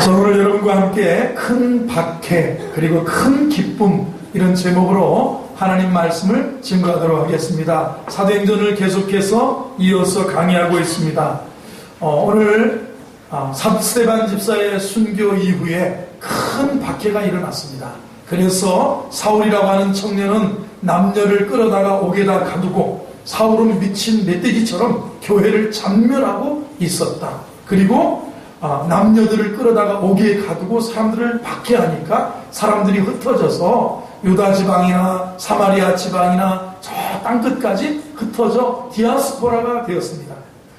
그래서 오늘 여러분과 함께 큰 박해 그리고 큰 기쁨 이런 제목으로 하나님 말씀을 증거하도록 하겠습니다. 사도행전을 계속해서 이어서 강의하고 있습니다. 오늘 스데반 집사의 순교 이후에 큰 박해가 일어났습니다. 그래서 사울이라고 하는 청년은 남녀를 끌어다가 옥에다 가두고 사울은 미친 멧돼지처럼 교회를 잔멸하고 있었다. 그리고 남녀들을 끌어다가 옥에 가두고 사람들을 박해하니까 사람들이 흩어져서 유다 지방이나 사마리아 지방이나 저 땅끝까지 흩어져 디아스포라가 되었습니다.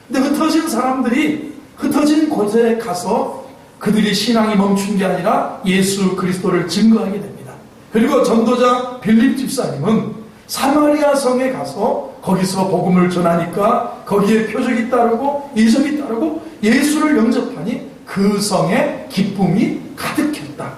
근데 흩어진 사람들이 흩어진 곳에 가서 그들이 신앙이 멈춘 게 아니라 예수 그리스도를 증거하게 됩니다. 그리고 전도자 빌립 집사님은 사마리아 성에 가서 거기서 복음을 전하니까 거기에 표적이 따르고 이적이 따르고 예수를 영접하니 그 성에 기쁨이 가득했다.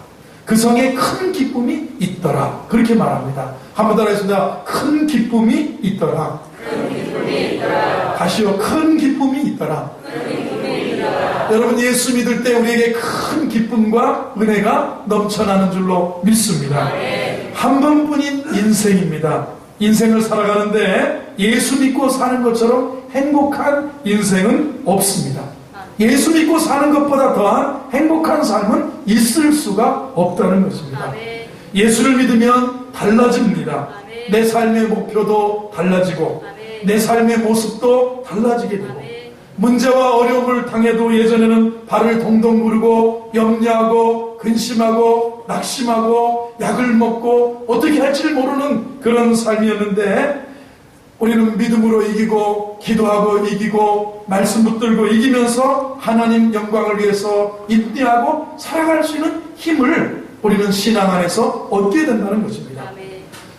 그 성에 큰 기쁨이 있더라. 그렇게 말합니다. 한번 따라하겠습니다. 큰 기쁨이 있더라. 큰 기쁨이 있더라. 다시요. 큰 기쁨이 있더라. 큰 기쁨이 있더라. 여러분 예수 믿을 때 우리에게 큰 기쁨과 은혜가 넘쳐나는 줄로 믿습니다. 한 번뿐인 인생입니다. 인생을 살아가는데 예수 믿고 사는 것처럼 행복한 인생은 없습니다. 예수 믿고 사는 것보다 더한 행복한 삶은 있을 수가 없다는 것입니다. 예수를 믿으면 달라집니다. 내 삶의 목표도 달라지고 내 삶의 모습도 달라지게 되고 문제와 어려움을 당해도 예전에는 발을 동동 구르고 염려하고 근심하고 낙심하고 약을 먹고 어떻게 할지를 모르는 그런 삶이었는데 우리는 믿음으로 이기고 기도하고 이기고 말씀 붙들고 이기면서 하나님 영광을 위해서 인내하고 살아갈 수 있는 힘을 우리는 신앙 안에서 얻게 된다는 것입니다.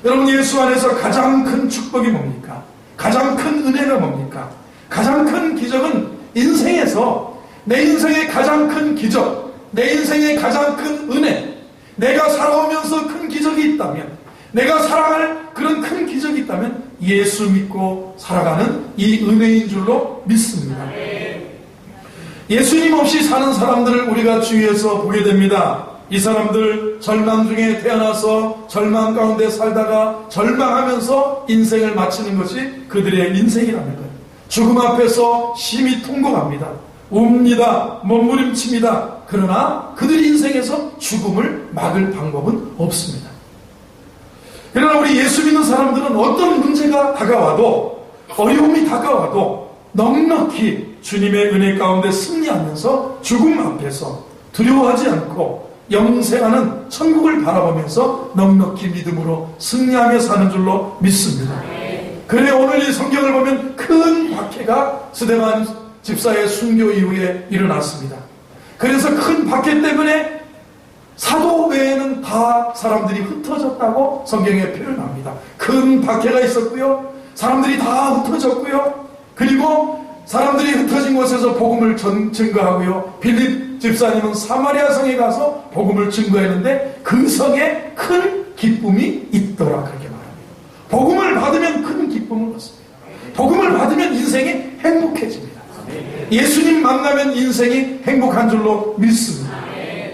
여러분 예수 안에서 가장 큰 축복이 뭡니까? 가장 큰 은혜가 뭡니까? 가장 큰 기적은 인생에서 내 인생의 가장 큰 기적, 내 인생의 가장 큰 은혜, 내가 살아오면서 큰 기적이 있다면, 내가 살아갈 그런 큰 기적이 있다면 예수 믿고 살아가는 이 은혜인 줄로 믿습니다. 예수님 없이 사는 사람들을 우리가 주위에서 보게 됩니다. 이 사람들 절망 중에 태어나서 절망 가운데 살다가 절망하면서 인생을 마치는 것이 그들의 인생이라는 거예요. 죽음 앞에서 심히 통곡합니다. 웁니다. 몸부림칩니다. 그러나 그들의 인생에서 죽음을 막을 방법은 없습니다. 그러나 우리 예수 믿는 사람들은 어떤 문제가 다가와도 어려움이 다가와도 넉넉히 주님의 은혜 가운데 승리하면서 죽음 앞에서 두려워하지 않고 영생하는 천국을 바라보면서 넉넉히 믿음으로 승리하며 사는 줄로 믿습니다. 그래 오늘 이 성경을 보면 큰 박해가 스데반 집사의 순교 이후에 일어났습니다. 그래서 큰 박해 때문에 사도 외에는 다 사람들이 흩어졌다고 성경에 표현합니다. 큰 박해가 있었고요. 사람들이 다 흩어졌고요. 그리고 사람들이 흩어진 곳에서 복음을 증거하고요. 빌립 집사님은 사마리아 성에 가서 복음을 증거했는데 그 성에 큰 기쁨이 있더라. 그렇게 말합니다. 복음을 받으면 큰 기쁨을 얻습니다. 복음을 받으면 인생이 행복해집니다. 예수님 만나면 인생이 행복한 줄로 믿습니다.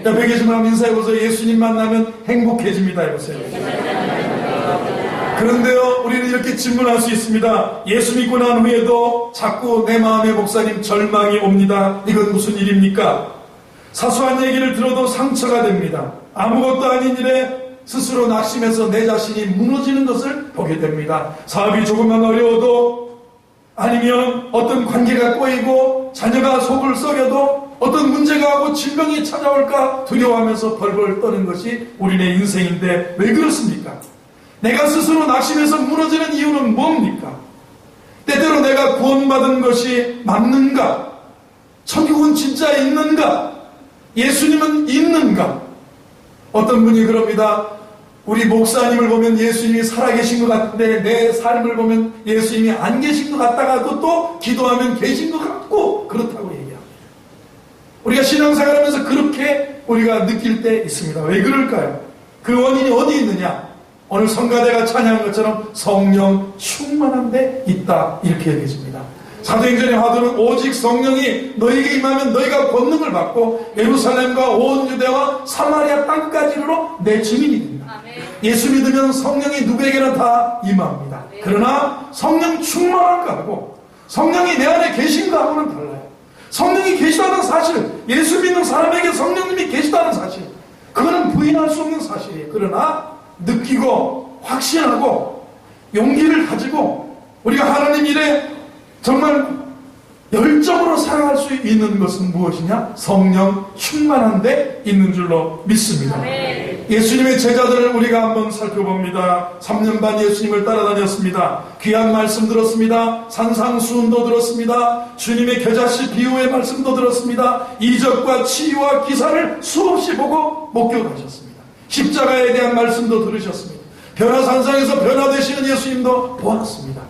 옆에 계신 분하고 인사해보세요. 예수님 만나면 행복해집니다. 해보세요. 그런데요, 우리는 이렇게 질문할 수 있습니다. 예수 믿고 난 후에도 자꾸 내 마음에 목사님 절망이 옵니다. 이건 무슨 일입니까? 사소한 얘기를 들어도 상처가 됩니다. 아무것도 아닌 일에 스스로 낙심해서 내 자신이 무너지는 것을 보게 됩니다. 사업이 조금만 어려워도 아니면 어떤 관계가 꼬이고 자녀가 속을 썩여도 어떤 문제가 하고 질병이 찾아올까 두려워하면서 벌벌 떠는 것이 우리네 인생인데 왜 그렇습니까? 내가 스스로 낙심해서 무너지는 이유는 뭡니까? 때때로 내가 구원받은 것이 맞는가? 천국은 진짜 있는가? 예수님은 있는가? 어떤 분이 그럽니다. 우리 목사님을 보면 예수님이 살아계신 것 같은데 내 삶을 보면 예수님이 안 계신 것 같다가도 또 기도하면 계신 것 같고 그렇다고 얘기합니다. 우리가 신앙생활하면서 그렇게 우리가 느낄 때 있습니다. 왜 그럴까요? 그 원인이 어디 있느냐? 오늘 성가대가 찬양한 것처럼 성령 충만한 데 있다 이렇게 얘기했습니다. 사도행전의 화두는 오직 성령이 너에게 임하면 너희가 권능을 받고 예루살렘과 온 유대와 사마리아 땅까지 이르러 내 증인이 된다. 예수 믿으면 성령이 누구에게나 다 임합니다. 그러나 성령 충만한가 하고 성령이 내 안에 계신가 하고는 달라요. 성령이 계시다는 사실, 예수 믿는 사람에게 성령님이 계시다는 사실, 그거는 부인할 수 없는 사실이에요. 그러나 느끼고 확신하고 용기를 가지고 우리가 하나님 일에 정말 열정으로 살아갈 수 있는 것은 무엇이냐? 성령 충만한 데 있는 줄로 믿습니다. 예수님의 제자들을 우리가 한번 살펴봅니다. 3년 반 예수님을 따라다녔습니다. 귀한 말씀 들었습니다. 산상수훈도 들었습니다. 주님의 겨자씨 비유의 말씀도 들었습니다. 이적과 치유와 기사를 수없이 보고 목격하셨습니다. 십자가에 대한 말씀도 들으셨습니다. 변화산상에서 변화되시는 예수님도 보았습니다.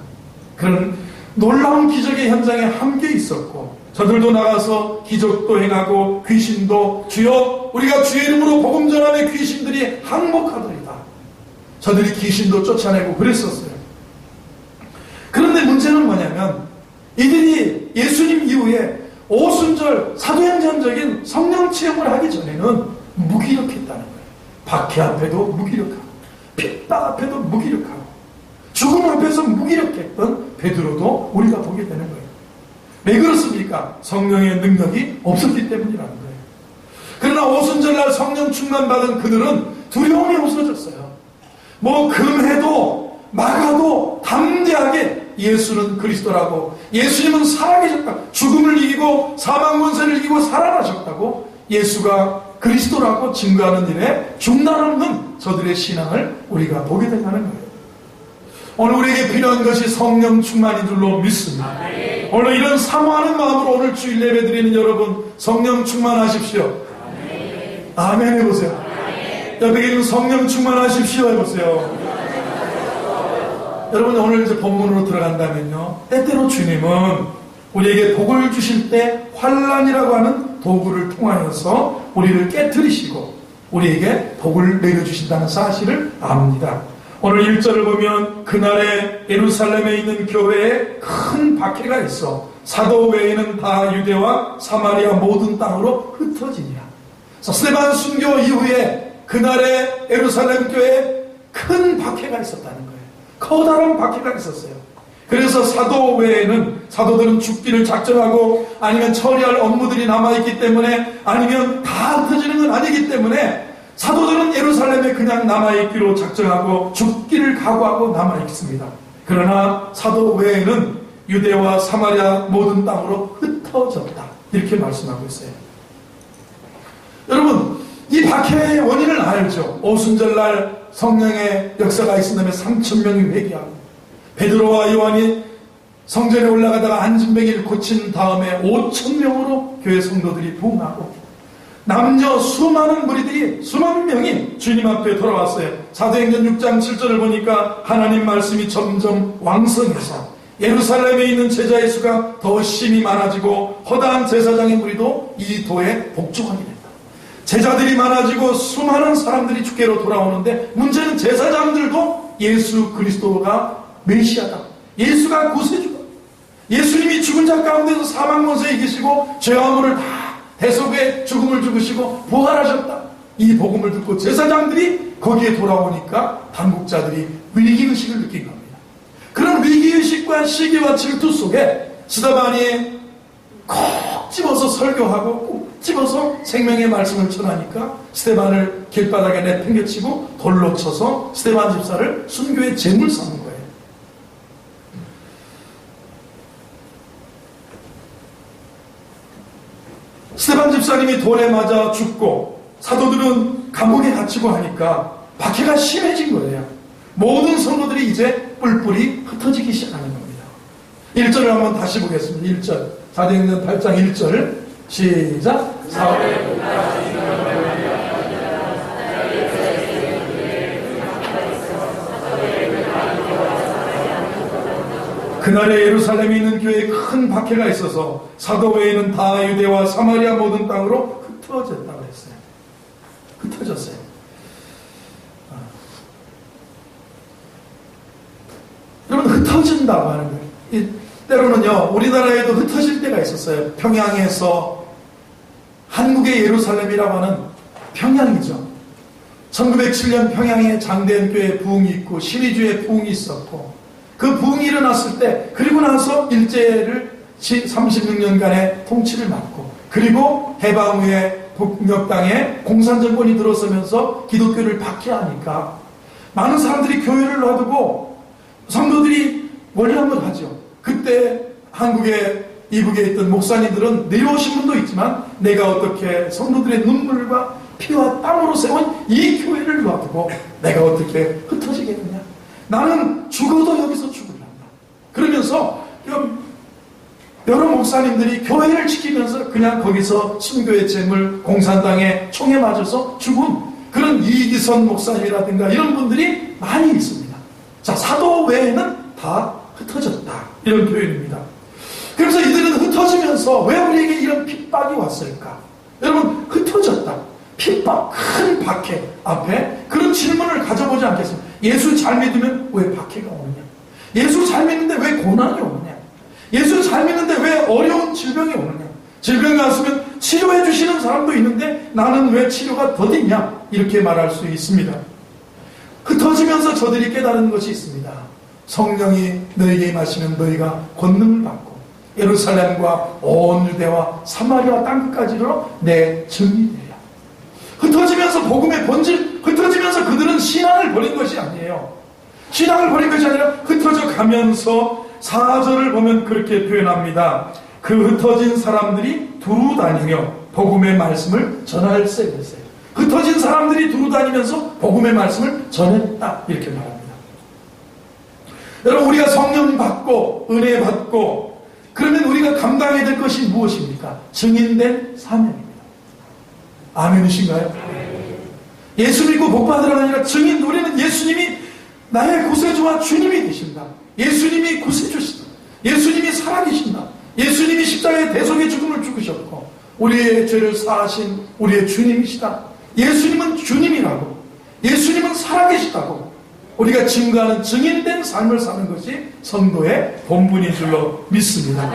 그런 놀라운 기적의 현장에 함께 있었고 저들도 나가서 기적도 행하고 귀신도 주여 우리가 주의 이름으로 복음 전함에 귀신들이 항복하더이다. 저들이 귀신도 쫓아내고 그랬었어요. 그런데 문제는 뭐냐면 이들이 예수님 이후에 오순절 사도행전적인 성령 체험을 하기 전에는 무기력했다는 거예요. 박해 앞에도 무기력하고 핍박 앞에도 무기력하고 죽음 앞에서 무기력했던 베드로도 우리가 보게 되는 거예요. 왜 그렇습니까? 성령의 능력이 없었기 때문이라는 거예요. 그러나 오순절날 성령 충만받은 그들은 두려움이 없어졌어요. 뭐 금해도 막아도 담대하게 예수는 그리스도라고, 예수님은 살아계셨다, 죽음을 이기고 사망 권세를 이기고 살아나셨다고 예수가 그리스도라고 증거하는 일에 중단 없는 저들의 신앙을 우리가 보게 된다는 거예요. 오늘 우리에게 필요한 것이 성령 충만인 줄로 믿습니다. 오늘 이런 사모하는 마음으로 오늘 주일 예배 드리는 여러분, 성령 충만하십시오. 아멘 해보세요. 옆에 계신 성령 충만하십시오 해보세요. 여러분 오늘 이제 본문으로 들어간다면요, 때때로 주님은 우리에게 복을 주실 때 환난이라고 하는 도구를 통하여서 우리를 깨트리시고 우리에게 복을 내려주신다는 사실을 압니다. 오늘 1절을 보면 그날에 예루살렘에 있는 교회에 큰 박해가 있어 사도 외에는 다 유대와 사마리아 모든 땅으로 흩어지니라. 스데반 순교 이후에 그날에 예루살렘 교회에 큰 박해가 있었다는 거예요. 커다란 박해가 있었어요. 그래서 사도 외에는, 사도들은 죽기를 작정하고 아니면 처리할 업무들이 남아있기 때문에 아니면 다 흩어지는 건 아니기 때문에 사도들은 예루살렘에 그냥 남아있기로 작정하고 죽기를 각오하고 남아있습니다. 그러나 사도 외에는 유대와 사마리아 모든 땅으로 흩어졌다, 이렇게 말씀하고 있어요. 여러분 이 박해의 원인을 알죠. 오순절날 성령의 역사가 있은 다음에 3,000명이 회개하고 베드로와 요한이 성전에 올라가다가 안진뱅이를 고친 다음에 5,000명으로 교회 성도들이 부흥하고 남녀 수많은 무리들이 수만 명이 주님 앞에 돌아왔어요. 사도행전 6장 7절을 보니까 하나님 말씀이 점점 왕성해서 예루살렘에 있는 제자의 수가 더 심히 많아지고 허다한 제사장의 무리도 이 도에 복종하게 된다. 제자들이 많아지고 수많은 사람들이 주께로 돌아오는데 문제는 제사장들도 예수 그리스도가 메시아다, 예수가 구세주다, 예수님이 죽은 자 가운데서 사망 권세 이기시고 죄와 물을 다 대속의 죽음을 죽으시고 부활하셨다, 이 복음을 듣고 제사장들이 거기에 돌아오니까 당국자들이 위기의식을 느낀 겁니다. 그런 위기의식과 시기와 질투 속에 스데반이 콕 집어서 설교하고 꼭 집어서 생명의 말씀을 전하니까 스데반을 길바닥에 내팽개치고 돌로 쳐서 스데반 집사를 순교의 제물 삼은 거예요. 스데반 집사님이 돌에 맞아 죽고 사도들은 감옥에 갇히고 하니까 박해가 심해진 거예요. 모든 성도들이 이제 뿔뿔이 흩어지기 시작하는 겁니다. 1절을 한번 다시 보겠습니다. 1절, 사도행전 8장 1절 시작. 그날에 예루살렘에 있는 교회에 큰 박해가 있어서 사도 외에는 다 유대와 사마리아 모든 땅으로 흩어졌다고 했어요. 흩어졌어요. 여러분 흩어진다고 하는 거예요. 때로는요, 우리나라에도 흩어질 때가 있었어요. 평양에서 한국의 예루살렘이라고 하는 평양이죠. 1907년 평양에 장대한 교회 부흥이 있고 신의주의 부흥이 있었고, 그 부흥이 일어났을 때, 그리고 나서 일제를 36년간의 통치를 맡고, 그리고 해방 후에 북녘땅에 공산정권이 들어서면서 기독교를 박해하니까 많은 사람들이 교회를 놔두고 성도들이 월남을 하죠. 그때 한국의 이북에 있던 목사님들은 내려오신 분도 있지만, 내가 어떻게 성도들의 눈물과 피와 땀으로 세운 이 교회를 놔두고 내가 어떻게 흩어지겠느냐, 나는 죽어도 여기서 죽으란다 그러면서 여러 목사님들이 교회를 지키면서 그냥 거기서 순교의 재물 공산당의 총에 맞아서 죽은 그런 이기선 목사님이라든가 이런 분들이 많이 있습니다. 자, 사도 외에는 다 흩어졌다, 이런 표현입니다. 그래서 이들은 흩어지면서 왜 우리에게 이런 핍박이 왔을까? 여러분, 흩어졌다, 핍박, 큰 박해 앞에 그런 질문을 가져보지 않겠습니까? 예수 잘 믿으면 왜 박해가 오느냐? 예수 잘 믿는데 왜 고난이 오느냐? 예수 잘 믿는데 왜 어려운 질병이 오느냐? 질병이 왔으면 치료해 주시는 사람도 있는데 나는 왜 치료가 더디냐? 이렇게 말할 수 있습니다. 흩어지면서 저들이 깨달은 것이 있습니다. 성령이 너에게 임하시면 너희가 권능을 받고 예루살렘과 온 유대와 사마리아 땅끝까지로 내 증인이 되라. 흩어지면서 복음의 본질, 흩어지면서 그들은 신앙을 버린 것이 아니에요. 신앙을 버린 것이 아니라 흩어져 가면서 4절을 보면 그렇게 표현합니다. 그 흩어진 사람들이 두루 다니며 복음의 말씀을 전할세 그랬어요. 흩어진 사람들이 두루 다니면서 복음의 말씀을 전했다, 이렇게 말합니다. 여러분, 우리가 성령 받고 은혜 받고 그러면 우리가 감당해야 될 것이 무엇입니까? 증인된 사명입니다. 아멘이신가요? 예수 믿고 복 받으라가 아니라 증인, 우리는 예수님이 나의 구세주와 주님이 되신다. 예수님이 구세주시다. 예수님이 살아계신다. 예수님이 십자가의 대속의 죽음을 죽으셨고 우리의 죄를 사하신 우리의 주님이시다. 예수님은 주님이라고, 예수님은 살아계시다고 우리가 증거하는 증인된 삶을 사는 것이 성도의 본분인 줄로 믿습니다.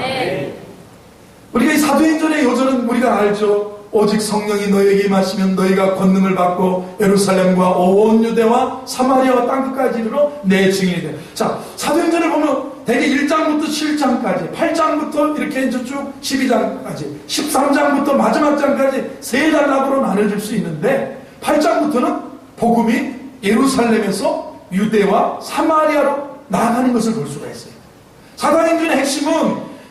우리가 이 사도행전의 요절은 우리가 알죠. 오직 성령이 너에게 임하시면 너희가 권능을 받고 예루살렘과 온 유대와 사마리아와 땅끝까지 이르러 내 증인이 돼. 자, 사도행전을 보면 대개 1장부터 7장까지, 8장부터 이렇게 쭉 12장까지, 13장부터 마지막 장까지 세 단락으로 나눠질 수 있는데 8장부터는 복음이 예루살렘에서 유대와 사마리아로 나아가는 것을 볼 수가 있어요. 사도행전의 핵심은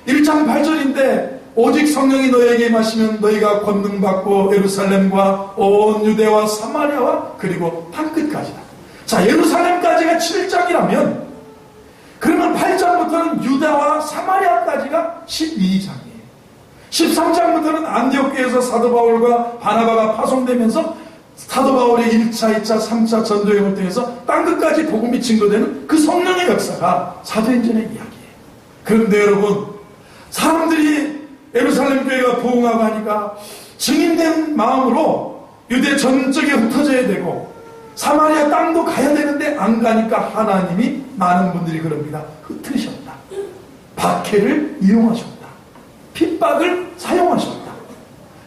1장 8절인데 오직 성령이 너에게 임하시면 너희가 권능 받고 예루살렘과 온 유대와 사마리아와 그리고 땅끝까지다. 자, 예루살렘까지가 7장이라면 그러면 8장부터는 유다와 사마리아까지가 12장이에요. 13장부터는 안디옥교에서 사도 바울과 바나바가 파송되면서 사도 바울의 1차, 2차, 3차 전도여행을 통해서 땅끝까지 복음이 증거되는 그 성령의 역사가 사도행전의 이야기예요. 그런데 여러분, 사람들이 예루살렘 교회가 부흥하고 하니까 증인된 마음으로 유대 전적에 흩어져야 되고 사마리아 땅도 가야 되는데 안 가니까 하나님이 많은 분들이 그럽니다. 흩으셨다. 박해를 이용하셨다. 핍박을 사용하셨다.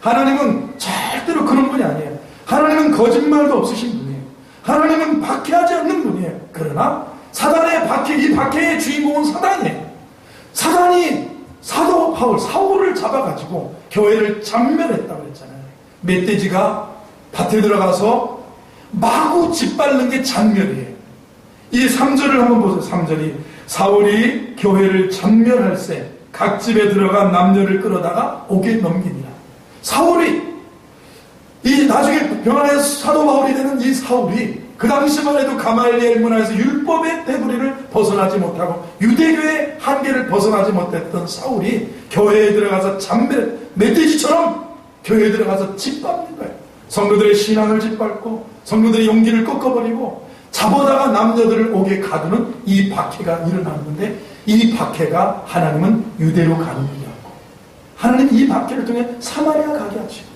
하나님은 절대로 그런 분이 아니에요. 하나님은 거짓말도 없으신 분이에요. 하나님은 박해하지 않는 분이에요. 그러나 사단의 박해, 이 박해의 주인공은 사단이에요. 사단이 사도 바울, 사울을 잡아가지고 교회를 잔멸했다고 했잖아요. 멧돼지가 밭에 들어가서 마구 짓밟는 게 잔멸이에요. 이 3절을 한번 보세요. 3절이 사울이 교회를 잔멸할세 각 집에 들어가 남녀를 끌어다가 옥에 넘기니라. 사울이 이 나중에 변화해서 사도 바울이 되는 이 사울이 그 당시만 해도 가말리엘 문화에서 율법의 테두리를 벗어나지 못하고 유대교의 한계를 벗어나지 못했던 사울이 교회에 들어가서 멧돼지처럼 교회에 들어가서 짓밟는 거예요. 성도들의 신앙을 짓밟고 성도들의 용기를 꺾어버리고 잡아다가 남녀들을 옥에 가두는 이 박해가 일어났는데 이 박해가 하나님은 유대로 가는 일이었고 하나님은 이 박해를 통해 사마리아 가게 하시고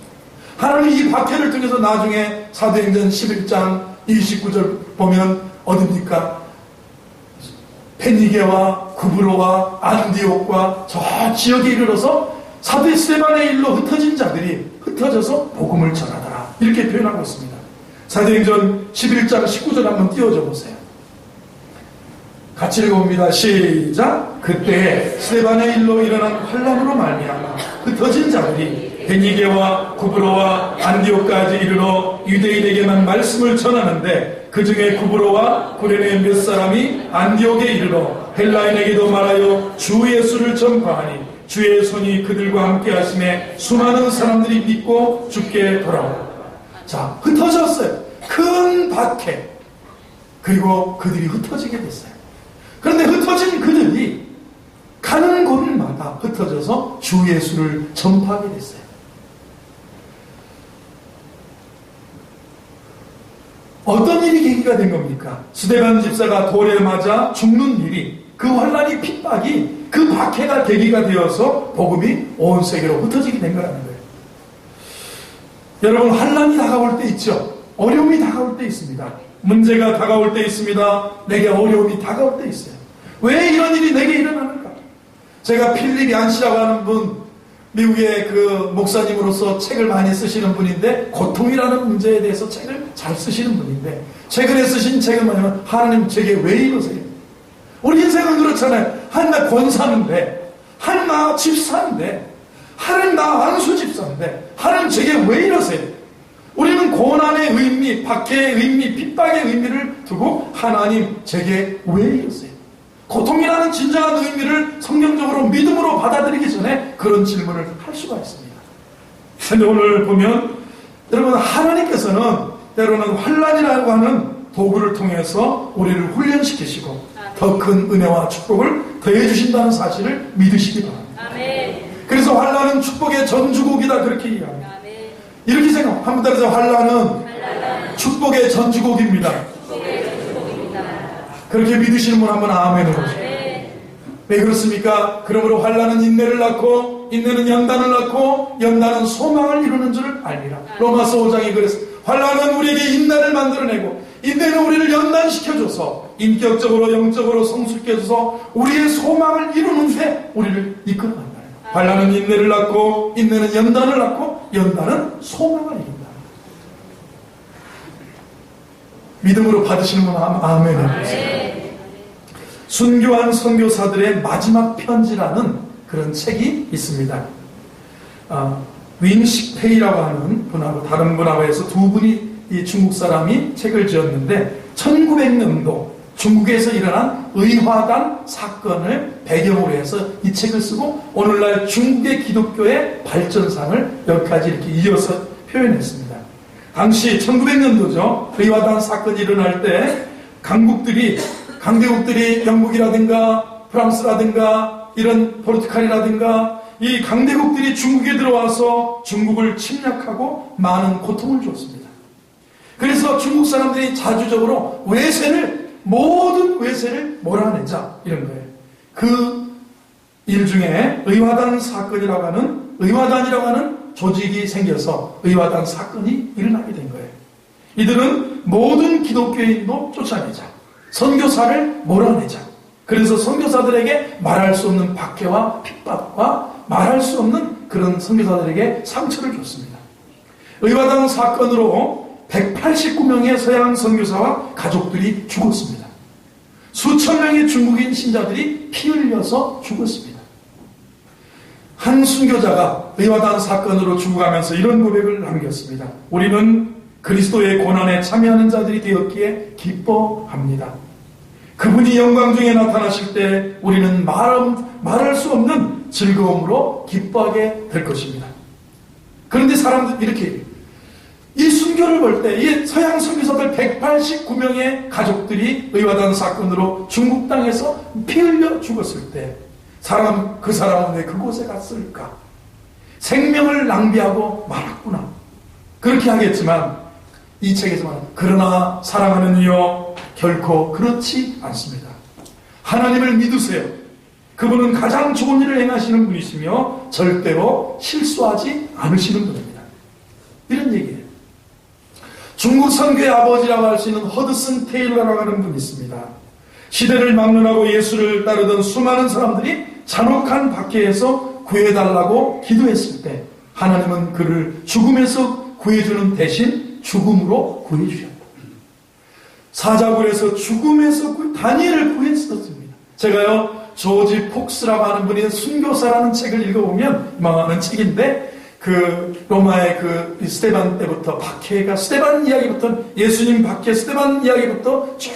하나님은 이 박해를 통해서 나중에 사도행전 11장 29절 보면 어딥니까? 베니게와 구브로와 안디옥과 저 지역에 이르러서 사도 스데반의 일로 흩어진 자들이 흩어져서 복음을 전하더라. 이렇게 표현하고 있습니다. 사도행전 11장 19절 한번 띄워줘 보세요. 같이 읽어봅니다. 시작. 그때 스데반의 일로 일어난 환란으로 말미암아 흩어진 자들이 베니게와 구브로와 안디옥까지 이르러 유대인에게만 말씀을 전하는데 그 중에 구브로와 구레네 몇 사람이 안디옥에 이르러 헬라인에게도 말하여 주 예수를 전파하니 주의 손이 그들과 함께 하심에 수많은 사람들이 믿고 주께 돌아오고. 자, 흩어졌어요. 큰 박해. 그리고 그들이 흩어지게 됐어요. 그런데 흩어진 그들이 가는 곳마다 흩어져서 주 예수를 전파하게 됐어요. 어떤 일이 계기가 된 겁니까? 스데반 집사가 돌에 맞아 죽는 일이, 그 환란이, 핍박이, 그 박해가 계기가 되어서 복음이 온 세계로 흩어지게 된 거라는 거예요. 여러분, 환란이 다가올 때 있죠. 어려움이 다가올 때 있습니다. 문제가 다가올 때 있습니다. 내게 어려움이 다가올 때 있어요. 왜 이런 일이 내게 일어나는가? 제가 필립 얀시라고 하는 분, 미국의 그 목사님으로서 책을 많이 쓰시는 분인데, 고통이라는 문제에 대해서 책을 잘 쓰시는 분인데, 최근에 쓰신 책은 뭐냐면 하나님 제게 왜 이러세요? 우리 인생은 그렇잖아요. 하나님 나 권사인데, 하나님 나 집사인데, 하나님 나 안수 집사인데, 하나님 제게 왜 이러세요? 우리는 고난의 의미, 박해의 의미, 핍박의 의미를 두고 하나님 제게 왜 이러세요? 고통이라는 진정한 의미를 성경적으로 믿음으로 받아들이기 전에 그런 질문을 할 수가 있습니다. 그런데 오늘 보면 여러분, 하나님께서는 때로는 환란이라고 하는 도구를 통해서 우리를 훈련시키시고 더 큰 은혜와 축복을 더해 주신다는 사실을 믿으시기 바랍니다. 아멘. 그래서 환란은 축복의 전주곡이다, 그렇게 이해합니다. 아멘. 이렇게 생각, 한번 따라서 환란은 축복의 전주곡입니다. 그렇게 믿으시는 분 한번 아멘 해보세요. 왜 그렇습니까? 그러므로 환란은 인내를 낳고, 인내는 연단을 낳고, 연단은 소망을 이루는 줄 알리라. 로마서 5장에 그랬어요. 환란은 우리에게 인내를 만들어내고, 인내는 우리를 연단시켜줘서 인격적으로 영적으로 성숙해져서 우리의 소망을 이루는데 우리를 이끌어간다. 환란은 인내를 낳고, 인내는 연단을 낳고, 연단은 소망을 이룬다. 믿음으로 받으시는 분 아멘 해보세요. 순교한 선교사들의 마지막 편지라는 그런 책이 있습니다. 윈식페이라고 하는 분하고 다른 분하고 해서 두 분이, 이 중국 사람이 책을 지었는데 1900년도 중국에서 일어난 의화단 사건을 배경으로 해서 이 책을 쓰고 오늘날 중국의 기독교의 발전상을 여기까지 이렇게 이어서 표현했습니다. 당시 1900년도죠. 의화단 사건이 일어날 때 강대국들이 영국이라든가 프랑스라든가 이런 포르투갈이라든가 이 강대국들이 중국에 들어와서 중국을 침략하고 많은 고통을 줬습니다. 그래서 중국 사람들이 자주적으로 모든 외세를 몰아내자, 이런 거예요. 그 일 중에 의화단이라고 하는 조직이 생겨서 의화단 사건이 일어나게 된 거예요. 이들은 모든 기독교인도 쫓아내자, 선교사를 몰아내자. 그래서 선교사들에게 말할 수 없는 박해와 핍박과 말할 수 없는 그런 선교사들에게 상처를 줬습니다. 의화단 사건으로 189명의 서양 선교사와 가족들이 죽었습니다. 수천 명의 중국인 신자들이 피 흘려서 죽었습니다. 한 순교자가 의화단 사건으로 죽어가면서 이런 고백을 남겼습니다. 우리는 그리스도의 고난에 참여하는 자들이 되었기에 기뻐합니다. 그분이 영광 중에 나타나실 때 우리는 말할 수 없는 즐거움으로 기뻐하게 될 것입니다. 그런데 사람들 이렇게 이 순교를 볼 때 이 서양 선교사들 189명의 가족들이 의화단 사건으로 중국 땅에서 피 흘려 죽었을 때 그 사람은 왜 그곳에 갔을까? 생명을 낭비하고 말았구나. 그렇게 하겠지만 이 책에서 말하는 그러나 사랑하는 이여 결코 그렇지 않습니다. 하나님을 믿으세요. 그분은 가장 좋은 일을 행하시는 분이시며 절대로 실수하지 않으시는 분입니다. 이런 얘기예요. 중국 선교의 아버지라고 할 수 있는 허드슨 테일러라고 하는 분이 있습니다. 시대를 막론하고 예수를 따르던 수많은 사람들이 잔혹한 박해에서 구해달라고 기도했을 때 하나님은 그를 죽음에서 구해주는 대신 죽음으로 구해주셨다. 사자굴에서 죽음에서 다니엘을 구했었습니다. 제가요 조지 폭스라고 하는 분이 순교사라는 책을 읽어보면 망하는 책인데 그 로마의 그 스테반 때부터 박해가 스테반 이야기부터 예수님 박해 스테반 이야기부터 쭉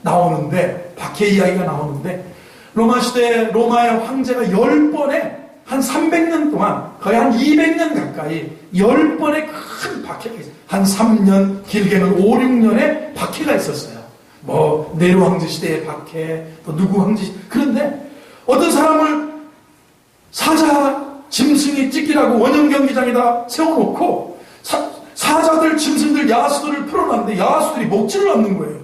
나오는데 박해 이야기가 나오는데 로마 시대 로마의 황제가 10번에 한 300년 동안 거의 한 200년 가까이 10번의 큰 박해가 있어요. 한 3년 길게는 5, 6년의 박해가 있었어요. 뭐 네로 황제 시대의 박해 또 누구 황제 시대. 그런데 어떤 사람을 사자 짐승이 찢기라고 원형 경기장에다 세워놓고 사자들 짐승들 야수들을 풀어놨는데 야수들이 먹지를 않는 거예요.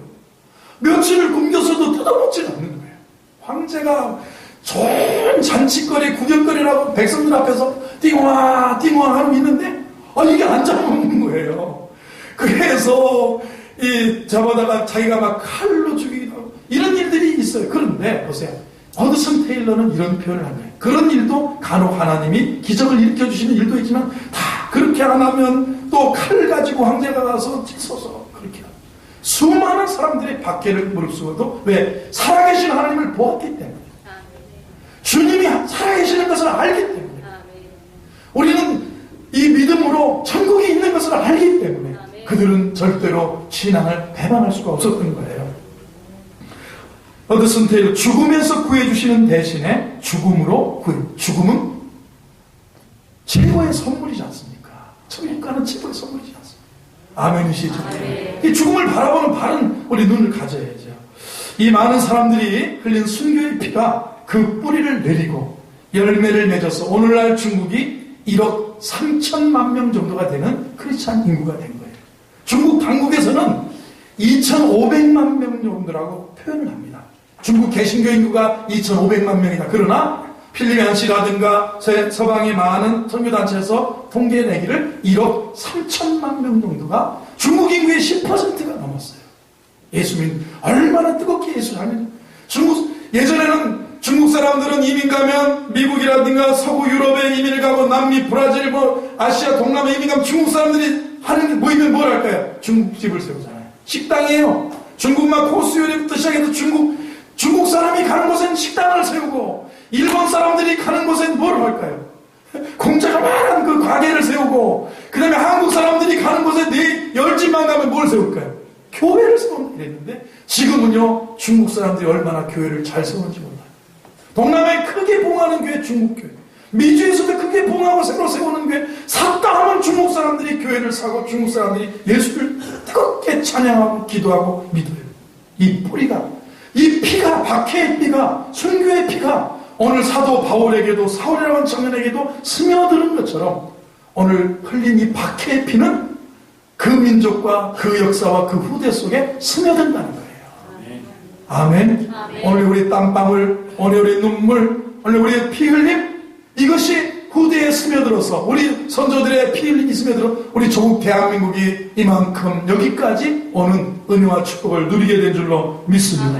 며칠을 굶겨서도 뜯어먹지를 않는 거예요. 황제가 좋은 잔치거리 구경거리라고 백성들 앞에서 띵와 띵와 하고 있는데 이게 안 잡아먹는 거예요. 그래서 이 잡아다가 자기가 막 칼로 죽이기도 하고 이런 일들이 있어요. 그런데 보세요. 허드슨 테일러는 이런 표현을 합니다. 그런 일도 간혹 하나님이 기적을 일으켜주시는 일도 있지만 다 그렇게 안 하면 또 칼 가지고 황제가 가서 찢어서 그렇게 합니다. 수많은 사람들이 박해를 무릅쓰고도 왜? 살아계신 하나님을 보았기 때문에 주님이 살아계시는 것을 알기 때문에 우리는 이 믿음으로 천국이 있는 것을 알기 때문에 그들은 절대로 신앙을 배반할 수가 없었던 거예요. 허드슨 테일러 죽음에서 구해주시는 대신에 죽음으로 죽음은 최고의 선물이지 않습니까? 천국가는 최고의 선물이지 않습니까? 아멘이시죠? 이 죽음을 바라보는 바른 우리 눈을 가져야죠. 이 많은 사람들이 흘린 순교의 피가 그 뿌리를 내리고 열매를 맺어서 오늘날 중국이 1억 3천만 명 정도가 되는 크리스찬 인구가 된 거예요. 중국 당국에서는 2,500만 명 정도라고 표현을 합니다. 중국 개신교 인구가 2,500만 명이다. 그러나 필리핀시라든가 서방의 많은 선교단체에서 통계내기를 1억 3천만 명 정도가 중국 인구의 10%가 넘었어요. 예수님 얼마나 뜨겁게 예수를 하면 예전에는 중국 사람들은 이민 가면 미국이라든가 서구 유럽에 이민을 가고 남미, 브라질, 아시아, 동남아 이민 가면 중국 사람들이 하는 게 모이면 뭘 할까요? 중국집을 세우잖아요. 식당이에요. 중국만 코스 요리부터 시작해서 중국 사람이 가는 곳엔 식당을 세우고 일본 사람들이 가는 곳엔 뭘 할까요? 공짜가 많은 그 가게를 세우고 그 다음에 한국 사람들이 가는 곳에 10집만 가면 뭘 세울까요? 교회를 세우는 일했는데 지금은요 중국 사람들이 얼마나 교회를 잘 세우는지 몰라요. 동남아에 크게 봉하는 교회 중국교회, 미주에서도 크게 봉하고 새로 세우는 교회, 샀다 하면 중국 사람들이 교회를 사고 중국 사람들이 예수를 뜨겁게 찬양하고 기도하고 믿어요. 이 뿌리가, 이 피가, 박해의 피가, 순교의 피가 오늘 사도 바울에게도 사울이라는 청년에게도 스며드는 것처럼 오늘 흘린 이 박해의 피는 그 민족과 그 역사와 그 후대 속에 스며든다는 거예요. 아멘. 오늘 우리 땀방울, 오늘 우리 눈물, 오늘 우리의 피 흘림, 이것이 후대에 스며들어서 우리 선조들의 피 흘림이 스며들어 우리 조국 대한민국이 이만큼 여기까지 오는 은혜와 축복을 누리게 된 줄로 믿습니다.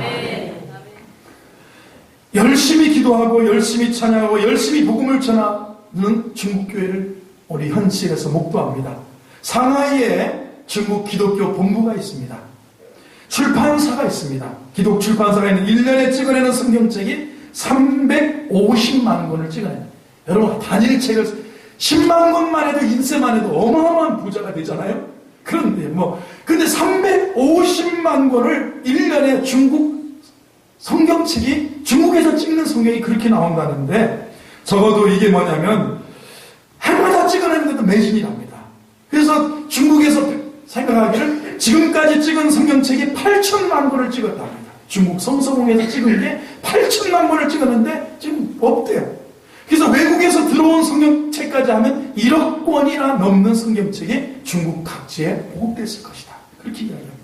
열심히 기도하고 열심히 찬양하고 열심히 복음을 전하는 중국교회를 우리 현실에서 목도합니다. 상하이에 중국 기독교 본부가 있습니다. 출판사가 있습니다. 기독 출판사가 있는 1년에 찍어내는 성경책이 350만 권을 찍어내요. 여러분 단일책을 10만 권만 해도 인쇄만 해도 어마어마한 부자가 되잖아요. 그런데 근데 350만 권을 1년에 중국 성경책이 중국에서 찍는 성경이 그렇게 나온다는데 적어도 이게 뭐냐면 해마다 찍어내는데도 매진이랍니다. 그래서 중국에서 생각하기를 지금까지 찍은 성경책이 8천만 권을 찍었답니다. 중국 성서공에서 찍은 게 8천만 권을 찍었는데 지금 없대요. 그래서 외국에서 들어온 성경책까지 하면 1억 권이나 넘는 성경책이 중국 각지에 보급됐을 것이다. 그렇게 이야기합니다.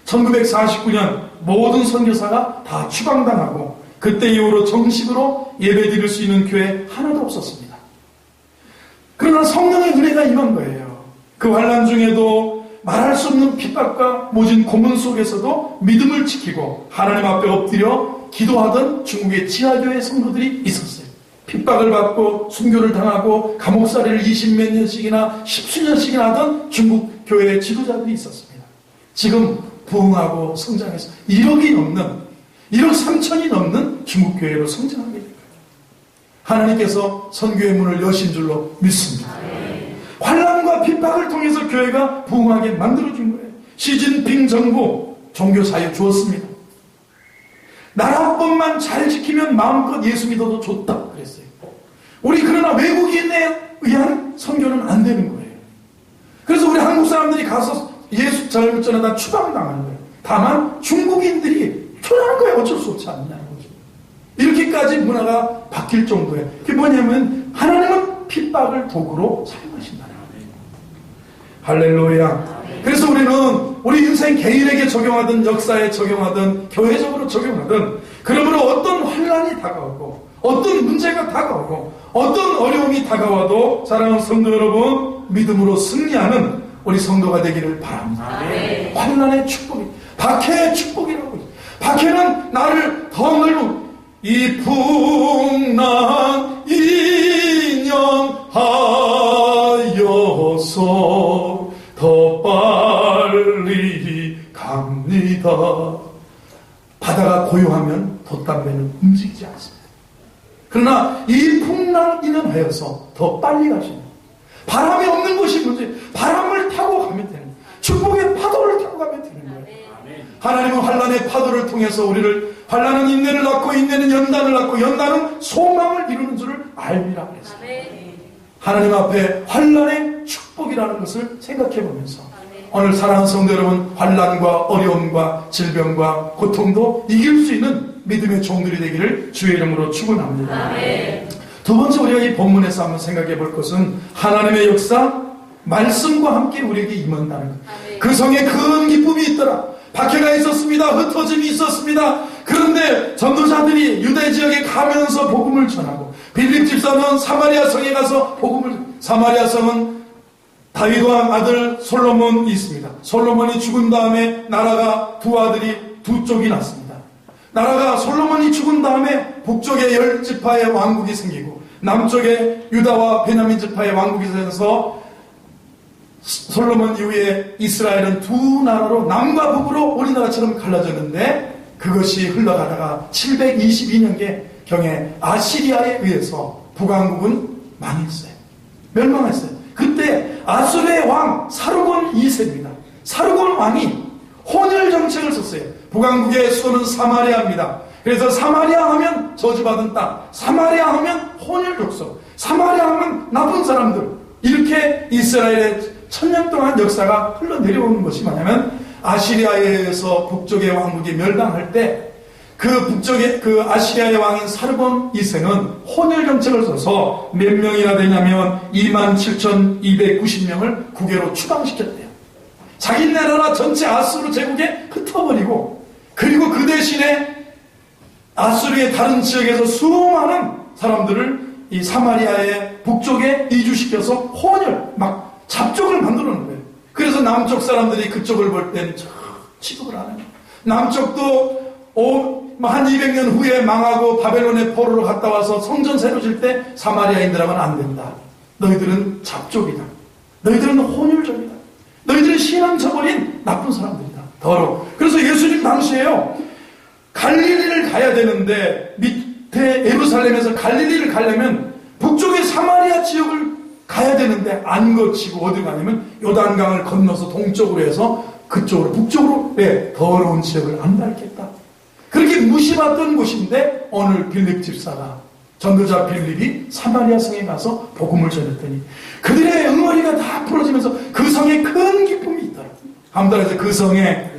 1949년 모든 선교사가 다 추방당하고 그때 이후로 정식으로 예배드릴 수 있는 교회 하나도 없었습니다. 그러나 성령의 은혜가 임한 거예요. 그 환난 중에도 말할 수 없는 핍박과 모진 고문 속에서도 믿음을 지키고 하나님 앞에 엎드려 기도하던 중국의 지하교회 성도들이 있었어요. 핍박을 받고 순교를 당하고 감옥살이를 20몇 년씩이나 10수년씩이나 하던 중국 교회의 지도자들이 있었습니다. 지금 부흥하고 성장해서 1억 3천이 넘는 중국 교회로 성장하게 될 거예요. 하나님께서 선교의 문을 여신 줄로 믿습니다. 환난과 핍박을 통해서 교회가 부흥하게 만들어준 거예요. 시진핑 정부 종교 사유 주었습니다. 나라법만 잘 지키면 마음껏 예수 믿어도 좋다 그랬어요. 우리 그러나 외국인에 의한 선교는 안 되는 거예요. 그래서 우리 한국 사람들이 가서 예수 잘못 전하다 추방당하는 거예요. 다만 중국인들이 초라한 거예요. 어쩔 수 없지 않냐는 거죠. 이렇게까지 문화가 바뀔 정도예요. 그게 뭐냐면 하나님은 핍박을 도구로 사용하신다는 거예요. 할렐루야. 그래서 우리는 우리 인생 개인에게 적용하든 역사에 적용하든 교회적으로 적용하든 그러므로 어떤 환난이 다가오고 어떤 문제가 다가오고 어떤 어려움이 다가와도 사랑하는 성도 여러분 믿음으로 승리하는 우리 성도가 되기를 바랍니다. 환난의 축복이 박해의 축복이라고 있어요. 박해는 나를 더 넓은 이 풍랑 인연하여서 더 빨리 갑니다. 바다가 고요하면 돛담배는 움직이지 않습니다. 그러나 이 풍랑 인연하여서 더 빨리 가십니다. 바람이 없는 것이 문제. 바람을 타고 가면 되는 거예요. 축복의 파도를 타고 가면 되는 거예요. 하나님은 환난의 파도를 통해서 우리를 환난은 인내를 낳고 인내는 연단을 낳고 연단은 소망을 이루는 줄을 알미라 그랬어요. 하나님 앞에 환난의 축복이라는 것을 생각해 보면서 오늘 사랑하는 성도 여러분 환난과 어려움과 질병과 고통도 이길 수 있는 믿음의 종들이 되기를 주의 이름으로 축원합니다. 두 번째 우리가 이 본문에서 한번 생각해 볼 것은 하나님의 역사 말씀과 함께 우리에게 임한다는 것. 그 성에 큰 기쁨이 있더라. 박해가 있었습니다. 흩어짐이 있었습니다. 그런데 전도자들이 유대 지역에 가면서 복음을 전하고 빌립 집사는 사마리아 성에 가서 사마리아 성은 다윗 왕 아들 솔로몬이 있습니다. 솔로몬이 죽은 다음에 나라가 두 아들이 두 쪽이 났습니다. 나라가 솔로몬이 죽은 다음에 북쪽에 10지파의 왕국이 생기고 남쪽에 유다와 베냐민 지파의 왕국이 생겨서 솔로몬 이후에 이스라엘은 두 나라로 남과 북으로 우리나라처럼 갈라졌는데 그것이 흘러가다가 722년경에 아시리아에 의해서 북왕국은 망했어요. 멸망했어요. 그때 아수르의 왕 사르곤 2세입니다. 사르곤 왕이 혼혈 정책을 썼어요. 북왕국의 수도는 사마리아입니다. 그래서 사마리아 하면 저주받은 땅, 사마리아 하면 혼혈 족속, 사마리아 하면 나쁜 사람들. 이렇게 이스라엘의 1000년 동안 역사가 흘러내려오는 것이 뭐냐면 아시리아에 의해서 북쪽의 왕국이 멸망할 때 그 북쪽의 그 아시리아의 왕인 사르곤 2세는 혼혈 정책을 써서 몇 명이나 되냐면 27,290명을 국외로 추방시켰대요. 자기 나라 전체 아수르 제국에 흩어버리고 그리고 그 대신에 아수르의 다른 지역에서 수많은 사람들을 이 사마리아의 북쪽에 이주시켜서 혼혈 막 잡족을 만들어 놓은 거예요. 그래서 남쪽 사람들이 그쪽을 볼 때는 취급을 안 해요. 남쪽도 한 200년 후에 망하고 바벨론의 포로로 갔다 와서 성전 새로 질 때 사마리아인들하고는 안 된다. 너희들은 잡족이다. 너희들은 혼혈족이다. 너희들은 신앙 저버린 나쁜 사람들이다. 더러워. 그래서 예수님 당시에요. 갈릴리를 가야 되는데 밑에 예루살렘에서 갈릴리를 가려면 북쪽의 사마리아 지역을 가야 되는데 안 거치고 어디 가냐면 요단강을 건너서 동쪽으로 해서 그쪽으로 북쪽으로 더러운 지역을 안 밟겠다. 그렇게 무시받던 곳인데 오늘 빌립 집사가 전도자 빌립이 사마리아 성에 가서 복음을 전했더니 그들의 응어리가 다 풀어지면서 그 성에 큰 기쁨이 있더라. 한번 따라서 그 성에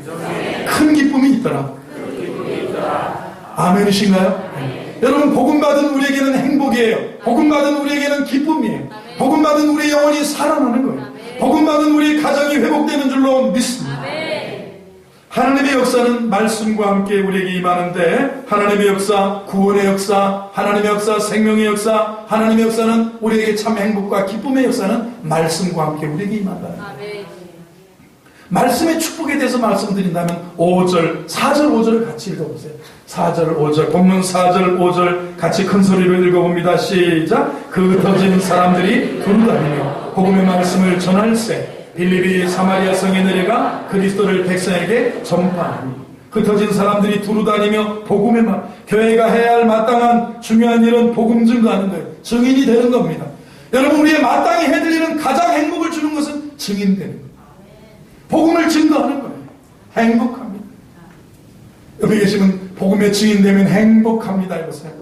큰 기쁨이 있더라. 아멘이신가요? 여러분 복음 받은 우리에게는 행복이에요. 복음 받은 우리에게는 기쁨이에요. 복음 받은 우리 영혼이 살아나는 거예요. 복음 받은 우리 가정이 회복되는 줄로 믿습니다. 하나님의 역사는 말씀과 함께 우리에게 임하는데 하나님의 역사, 구원의 역사, 하나님의 역사, 생명의 역사, 하나님의 역사는 우리에게 참 행복과 기쁨의 역사는 말씀과 함께 우리에게 임한다. 말씀의 축복에 대해서 말씀드린다면 5절, 4절, 5절을 같이 읽어보세요. 4절, 5절, 본문 4절, 5절 같이 큰 소리로 읽어봅니다. 시작. 그 흩어진 사람들이 두루다니며 복음의 말씀을 전할세 빌립이 사마리아 성에 내려가 그리스도를 백성에게 전파하니. 흩어진 사람들이 두루다니며 복음의 말, 교회가 해야 할 마땅한 중요한 일은 복음 증거하는 거예요. 증인이 되는 겁니다. 여러분, 우리의 마땅히 해드릴 일은 가장 행복을 주는 것은 증인되는 거예요. 복음을 증거하는 거예요. 행복합니다. 여기 계시면 복음의 증인되면 행복합니다. 해보세요.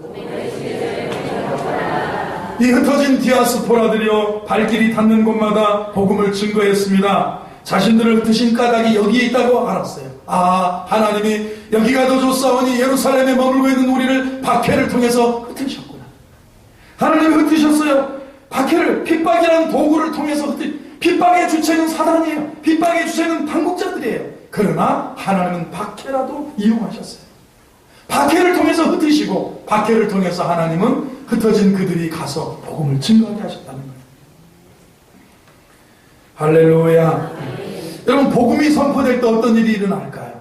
이 흩어진 디아스포라들이요, 발길이 닿는 곳마다 복음을 증거했습니다. 자신들을 흩으신 까닭이 여기에 있다고 알았어요. 아, 하나님이 여기가 더 좋사오니 예루살렘에 머물고 있는 우리를 박해를 통해서 흩으셨구나. 하나님이 흩으셨어요. 박해를, 핍박이라는 도구를 통해서 핍박의 주체는 사단이에요. 핍박의 주체는 당국자들이에요. 그러나 하나님은 박해라도 이용하셨어요. 박해를 통해서 흩으시고 박해를 통해서 하나님은 흩어진 그들이 가서 복음을 증거하게 하셨다는 거예요. 할렐루야. 여러분, 복음이 선포될 때 어떤 일이 일어날까요?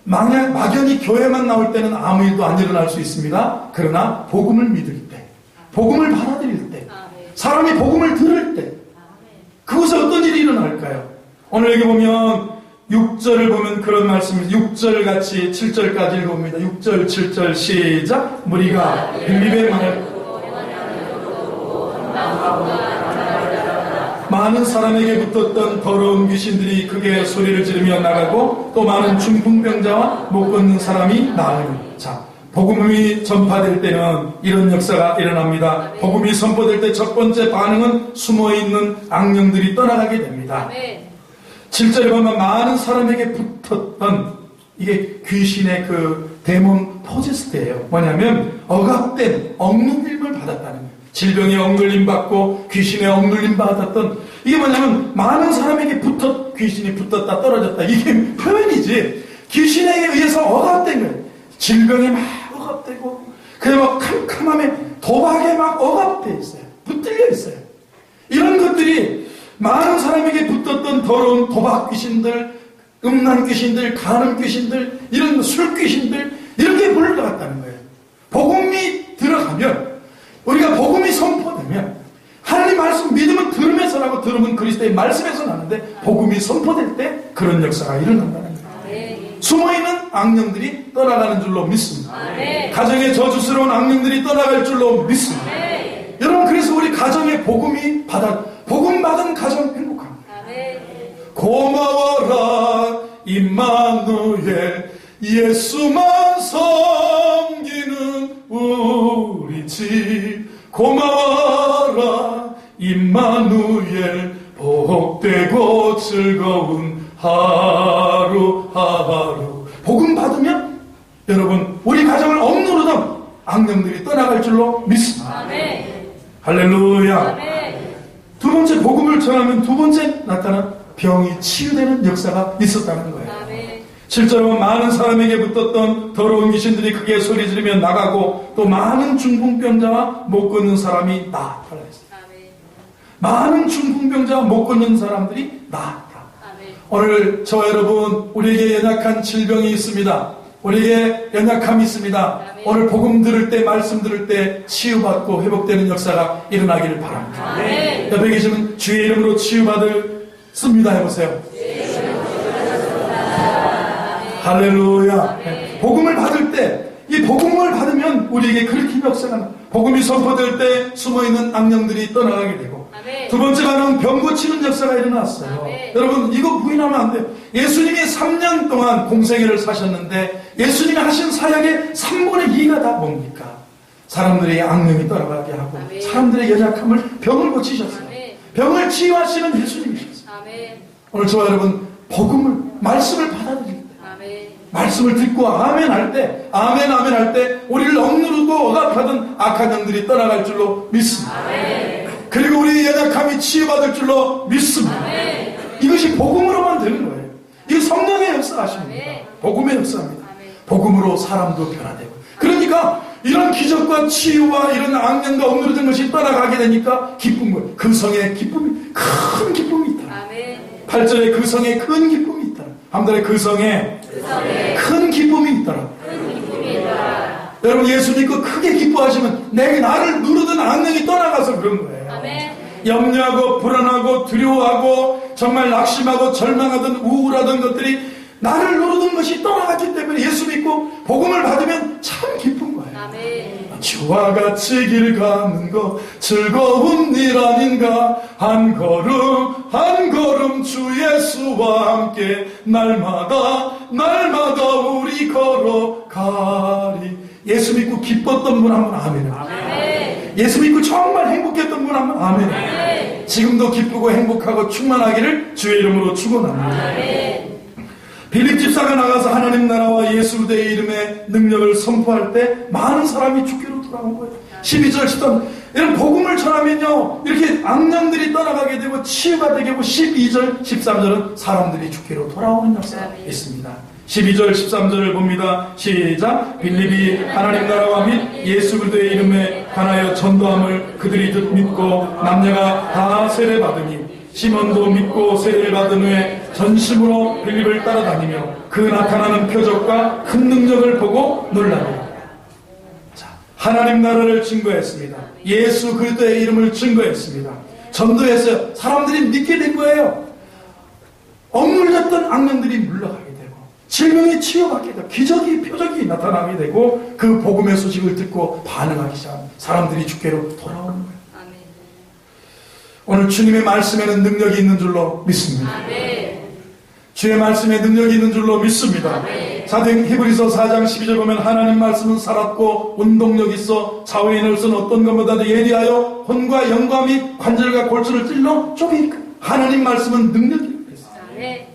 막연히 교회만 나올 때는 아무 일도 안 일어날 수 있습니다. 그러나 복음을 믿을 때, 복음을 받아들일 때, 사람이 복음을 들을 때, 그곳에 어떤 일이 일어날까요? 오늘 여기 보면 6절을 보면 그런 말씀이 6절 같이 7절까지 읽어봅니다. 6절 7절 시작. 무리가 빌립의 말을 많은 사람에게 붙었던 더러운 귀신들이 크게 소리를 지르며 나가고 또 많은 중풍병자와 못 걷는 사람이 나으니. 자, 복음이 전파될 때는 이런 역사가 일어납니다. 복음이 선포될 때 첫 번째 반응은 숨어있는 악령들이 떠나가게 됩니다. 7절에 보면 많은 사람에게 붙었던, 이게 귀신의 그 데몬 포제스트예요. 뭐냐면 억압된, 억눌림을 받았다는 거예요. 질병에 억눌림 받고 귀신에 억눌림 받았던, 이게 뭐냐면 많은 사람에게 귀신이 붙었다 떨어졌다, 이게 표현이지 귀신에 의해서 억압된 거예요. 질병에 막 억압되고 그냥 막 캄캄함에 도박에 막 억압되어 있어요. 붙들려 있어요. 이런 것들이 많은 사람에게 붙었던 더러운 도박 귀신들, 음란 귀신들, 간음 귀신들, 이런 술 귀신들, 이렇게 물러갔다는 거예요. 복음이 들어가면, 우리가 복음이 선포되면, 하나님 말씀 믿으면 들으면서라고, 들으면 그리스도의 말씀에서 나는데 복음이 선포될 때 그런 역사가 일어난다는 거예요. 숨어있는 악령들이 떠나가는 줄로 믿습니다. 가정의 저주스러운 악령들이 떠나갈 줄로 믿습니다. 여러분, 그래서 우리 가정에 복음 받은 가정 행복합니다. 고마워라 임마누엘, 예수만 섬기는 우리 집. 고마워라 임마누엘, 복되고 즐거운 하루하루. 복음 받으면 여러분, 우리 가정을 억누르던 악령들이 떠나갈 줄로 믿습니다. 할렐루야. 두 번째, 복음을 전하면 두 번째 나타난 병이 치유되는 역사가 있었다는 거예요. 7절은 많은 사람에게 붙었던 더러운 귀신들이 크게 소리 지르며 나가고 또 많은 중풍병자와 못 걷는 사람이 나았다. 많은 중풍병자와 못 걷는 사람들이 나았다. 오늘 저와 여러분, 우리에게 연약한 질병이 있습니다. 우리에게 연약함이 있습니다. 오늘 복음 들을 때, 말씀 들을 때 치유받고 회복되는 역사가 일어나기를 바랍니다. 옆에 계시면 주의 이름으로 치유받습니다 해보세요. 할렐루야. 복음을 받을 때, 이 복음을 받으면 우리에게 그렇게 역사가 나. 복음이 선포될 때 숨어있는 악령들이 떠나가게 되고, 두 번째 반응은 병 고치는 역사가 일어났어요. 여러분, 이거 부인하면 안 돼요. 예수님이 3년 동안 공생애를 사셨는데 예수님이 하신 사역의 3분의 2가 다 뭡니까? 사람들의 악령이 떠나가게 하고 사람들의 연약함을, 병을 고치셨어요. 병을 치유하시는 예수님이셨어요. 오늘 저와 여러분, 복음을, 말씀을 받아들일 때, 말씀을 듣고 아멘 할 때, 아멘 할 때 우리를 억누르고 억압하던 악한 영들이 떠나갈 줄로 믿습니다. 그리고 우리의 연약함이 치유받을 줄로 믿습니다. 이것이 복음으로만 되는 거예요. 이거 성령의 역사하십니다. 복음의 역사입니다. 복음으로 사람도 변화되고, 그러니까 이런 기적과 치유와 이런 악령과 억누르던 것이 떠나가게 되니까 기쁜 거예요. 그 성에 기쁨이, 큰 기쁨이 있다. 8절에 그 성에 큰 기쁨이 있더라. 한번에 그 성에 큰 기쁨이 있더라. 여러분 예수 믿고 크게 기뻐하시면 나를 누르던 악령이 떠나가서 그런 거예요. 아멘. 염려하고 불안하고 두려워하고 정말 낙심하고 절망하던 우울하던 것들이 나를 누르던 것이 떠나갔기 때문에 예수 믿고 복음을 받으면 참 기쁜 거예요. 아멘. 주와 같이 길 가는 것 즐거운 일 아닌가. 한 걸음 한 걸음 주 예수와 함께 날마다 우리 걸어가리. 예수 믿고 기뻤던 분 한번 아멘. 아멘. 예수 믿고 정말 행복했던 분 한번 아멘. 아멘. 지금도 기쁘고 행복하고 충만하기를 주의 이름으로 축원합니다. 아멘. 빌립 집사가 나가서 하나님 나라와 예수 그리스도의 이름의 능력을 선포할 때 많은 사람이 주께로 돌아온 거예요. 12절 13절 이런 복음을 전하면요 이렇게 악령들이 떠나가게 되고 치유가 되게 되고 12절 13절은 사람들이 주께로 돌아오는 역사가 있습니다. 12절 13절을 봅니다. 시작. 빌립이 하나님 나라와 및 예수 그리스도의 이름에 관하여 전도함을 그들이 믿고 남녀가 다 세례받으니 시몬도 믿고 세례를 받은 후에 전심으로 빌립을 따라다니며 그 나타나는 표적과 큰 능력을 보고 놀라며 하나님 나라를 증거했습니다. 예수 그리스도의 이름을 증거했습니다. 전도했어요. 사람들이 믿게 된 거예요. 억눌렸던 악령들이 물러가게 되고 질병이 치유받게 되고 기적이 표적이 나타나게 되고 그 복음의 소식을 듣고 반응하기 시작한 사람들이 주께로 돌아오는 거예요. 오늘 주님의 말씀에는 능력이 있는 줄로 믿습니다. 아멘. 주의 말씀에 능력이 있는 줄로 믿습니다. 사도행 히브리서 4장 12절 보면 하나님 말씀은 살았고 운동력 있어 좌우의 쓴 어떤 것보다도 예리하여 혼과 영과 및 관절과 골수를 찔러 쪼개니까 하나님 말씀은 능력이 있어요.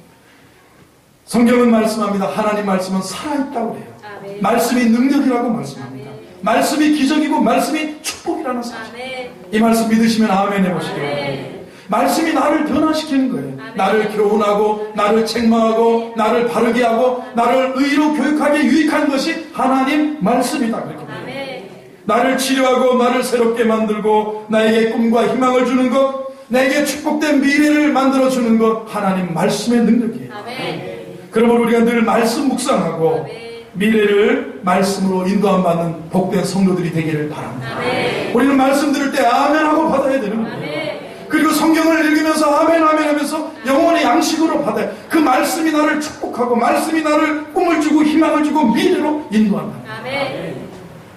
성경은 말씀합니다. 하나님 말씀은 살아있다고 해요. 아멘. 말씀이 능력이라고 말씀합니다. 아멘. 말씀이 기적이고 말씀이 축복이라는 사실. 아멘. 이 말씀 믿으시면 아멘 해보시기 바랍니다. 말씀이 나를 변화시키는 거예요. 아멘. 나를 교훈하고 나를 책망하고 나를 바르게 하고 나를 의로 교육하게 유익한 것이 하나님 말씀이다. 그렇게 아멘. 나를 치료하고 나를 새롭게 만들고 나에게 꿈과 희망을 주는 것, 나에게 축복된 미래를 만들어주는 것 하나님 말씀의 능력이에요. 아멘. 그러므로 우리가 늘 말씀 묵상하고 아멘. 미래를 말씀으로 인도함 받는 복된 성도들이 되기를 바랍니다. 아멘. 우리는 말씀 들을 때 아멘 하고 받아야 되는 거예요. 아멘. 그리고 성경을 읽으면서 아멘 아멘 하면서 영혼의 양식으로 받아요. 그 말씀이 나를 축복하고 말씀이 나를 꿈을 주고 희망을 주고 미래로 인도한다. 아멘.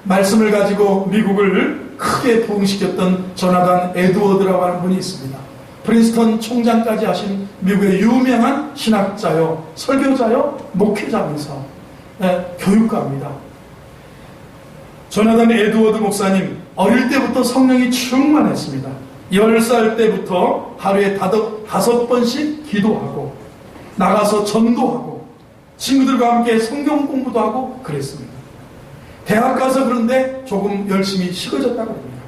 말씀을 가지고 미국을 크게 부흥시켰던 조나단 에드워드라고 하는 분이 있습니다. 프린스턴 총장까지 하신 미국의 유명한 신학자요, 설교자요, 목회자면서 교육가입니다. 조나단 에드워드 목사님 어릴 때부터 성령이 충만했습니다. 10살 때부터 하루에 5번씩 기도하고 나가서 전도하고 친구들과 함께 성경 공부도 하고 그랬습니다. 대학 가서 그런데 조금 열심히 식어졌다고 합니다.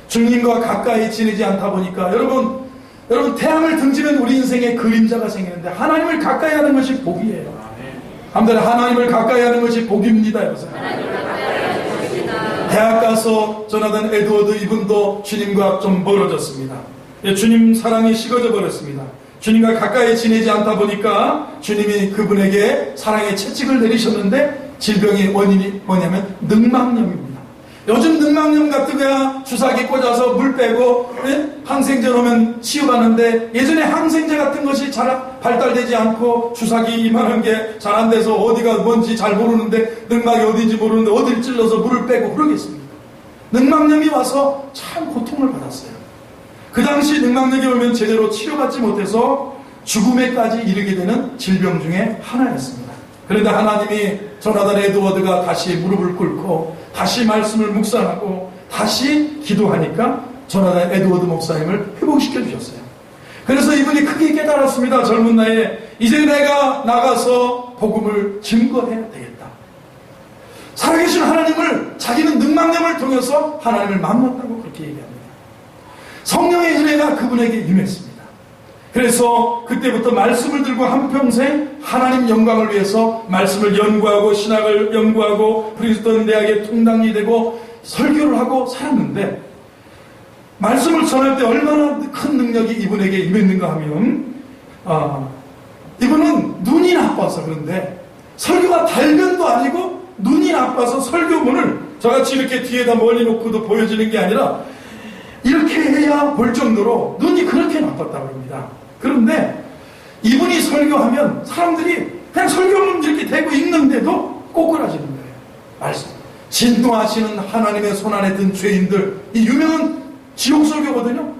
주님과 가까이 지내지 않다 보니까 여러분 태양을 등지면 우리 인생에 그림자가 생기는데 하나님을 가까이 하는 것이 복이에요. 한번 하나님을 가까이 하는 것이 복입니다. 여보세요. 대학 가서 조나단 에드워드 이분도 주님과 좀 멀어졌습니다. 주님 사랑이 식어져 버렸습니다. 주님과 가까이 지내지 않다 보니까 주님이 그분에게 사랑의 채찍을 내리셨는데 질병의 원인이 뭐냐면 늑막염입니다. 요즘 늑막염 같은 거야 주사기 꽂아서 물 빼고 항생제 넣으면 치유받는데 예전에 항생제 같은 것이 잘 발달되지 않고 주사기 이만한 게 잘 안 돼서 어디가 뭔지 잘 모르는데 늑막이 어딘지 모르는데 어디를 찔러서 물을 빼고 그러겠습니다. 늑막염이 와서 참 고통을 받았어요. 그 당시 늑막염이 오면 제대로 치료받지 못해서 죽음에까지 이르게 되는 질병 중에 하나였습니다. 그런데 하나님이 조나단 에드워드가 다시 무릎을 꿇고 다시 말씀을 묵상하고 다시 기도하니까 조나단 에드워드 목사님을 회복시켜 주셨어요. 그래서 이분이 크게 깨달았습니다. 젊은 나이에 이제 내가 나가서 복음을 증거해야 되겠다. 살아계신 하나님을 자기는 늑막염을 통해서 하나님을 만났다고 그렇게 얘기합니다. 성령의 은혜가 그분에게 임했습니다. 그래서 그때부터 말씀을 들고 한평생 하나님 영광을 위해서 말씀을 연구하고 신학을 연구하고 프린스턴 대학의 통당이 되고 설교를 하고 살았는데 말씀을 전할 때 얼마나 큰 능력이 이분에게 임했는가 하면 이분은 눈이 나빠서 그런데 설교가 달면도 아니고 눈이 나빠서 설교문을 저같이 이렇게 뒤에다 멀리 놓고도 보여지는 게 아니라 이렇게 해야 볼 정도로 눈이 그렇게 나빴다고 합니다. 그런데 이분이 설교하면 사람들이 그냥 설교문 이렇게 대고 있는데도 꼬꾸라지는 거예요. 말씀. 진노하시는 하나님의 손안에 든 죄인들, 이 유명한 지옥 설교거든요.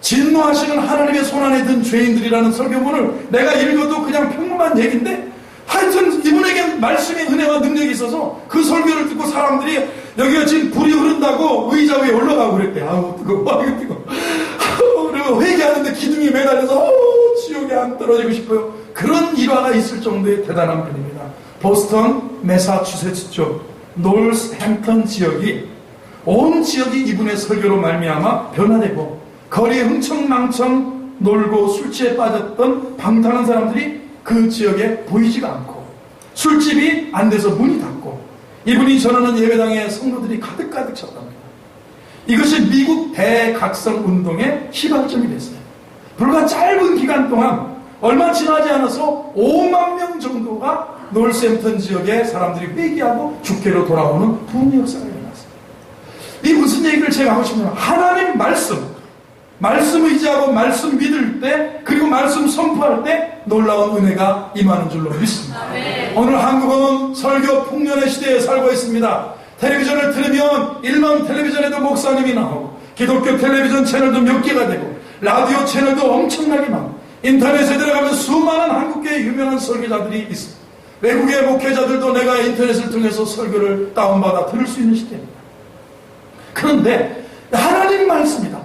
진노하시는 하나님의 손안에 든 죄인들이라는 설교문을 내가 읽어도 그냥 평범한 얘기인데 하여튼 이분에게 말씀의 은혜와 능력이 있어서 그 설교를 듣고 사람들이 여기가 지금 불이 흐른다고 의자 위에 올라가고 그랬대. 아우 뜨거워, 아우 뜨거워. 그리고 회개하는데 기둥이 매달려서 지옥에 안 떨어지고 싶어요. 그런 일화가 있을 정도의 대단한 분입니다. 보스턴, 매사추세츠 쪽 노스햄턴 지역이 온 지역이 이분의 설교로 말미암아 변화되고 거리에 흥청망청 놀고 술취에 빠졌던 방탕한 사람들이 그 지역에 보이지가 않고 술집이 안 돼서 문이 닫고 이분이 전하는 예배당에 성도들이 가득가득 찼답니다. 이것이 미국 대각성 운동의 시발점이 됐어요. 불과 짧은 기간 동안 얼마 지나지 않아서 5만 명 정도가 노스햄턴 지역의 사람들이 회개하고 주께로 돌아오는 부흥의 역사가 일어났어요. 이 무슨 얘기를 제가 하고 싶냐면 하나님 말씀 의지하고 말씀 믿을 때 그리고 말씀 선포할 때 놀라운 은혜가 임하는 줄로 믿습니다. 아멘. 오늘 한국은 설교 풍년의 시대에 살고 있습니다. 텔레비전을 틀으면 일반 텔레비전에도 목사님이 나오고 기독교 텔레비전 채널도 몇 개가 되고 라디오 채널도 엄청나게 많고 인터넷에 들어가면 수많은 한국계의 유명한 설교자들이 있습니다. 외국의 목회자들도 내가 인터넷을 통해서 설교를 다운받아 들을 수 있는 시대입니다. 그런데 하나님 말씀이다.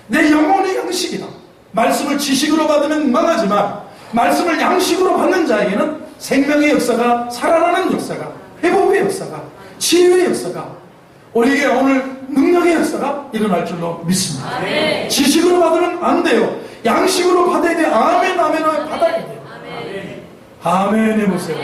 내 영혼의 양식이다. 말씀을 지식으로 받으면 망하지만 말씀을 양식으로 받는 자에게는 생명의 역사가, 살아나는 역사가, 회복의 역사가, 치유의 역사가, 우리에게 오늘 능력의 역사가 일어날 줄로 믿습니다. 아멘. 지식으로 받으면 안 돼요. 양식으로 받아야 돼요. 아멘, 아멘, 아멘 받아야 돼요. 아멘 해보세요.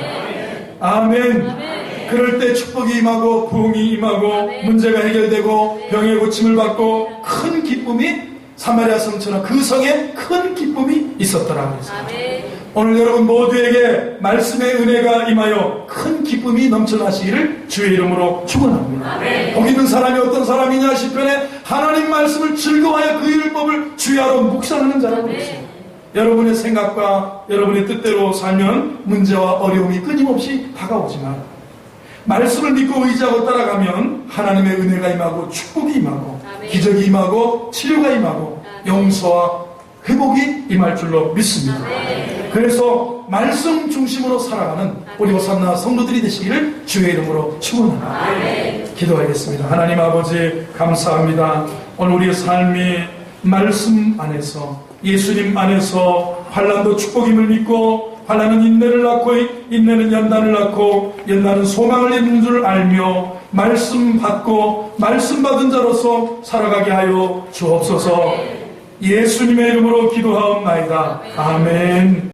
아멘. 아멘. 그럴 때 축복이 임하고 부흥이 임하고 아멘. 문제가 해결되고 병의 고침을 받고 큰 기쁨이 사마리아 성처럼 그 성에 큰 기쁨이 있었더라 그랬어요. 아멘. 오늘 여러분 모두에게 말씀의 은혜가 임하여 큰 기쁨이 넘쳐나시기를 주의 이름으로 축원합니다. 아멘. 복 있는 사람이 어떤 사람이냐 시편에 하나님 말씀을 즐거워하여 그 율법을 주야로 묵상하는 자라고 그랬어요. 여러분의 생각과 여러분의 뜻대로 살면 문제와 어려움이 끊임없이 다가오지만 말씀을 믿고 의지하고 따라가면 하나님의 은혜가 임하고 축복이 임하고 아멘. 기적이 임하고 치료가 임하고 용서와 회복이 임할 줄로 믿습니다. 아멘. 그래서 말씀 중심으로 살아가는 우리 호산나 성도들이 되시기를 주의 이름으로 축원합니다. 아멘. 기도하겠습니다. 하나님 아버지 감사합니다. 오늘 우리의 삶이 말씀 안에서 예수님 안에서 환난도 축복임을 믿고 환난은 인내를 낳고 인내는 연단을 낳고 연단은 소망을 이루는 줄 알며 말씀 받고 말씀 받은 자로서 살아가게 하여 주옵소서. 예수님의 이름으로 기도하옵나이다. 아멘.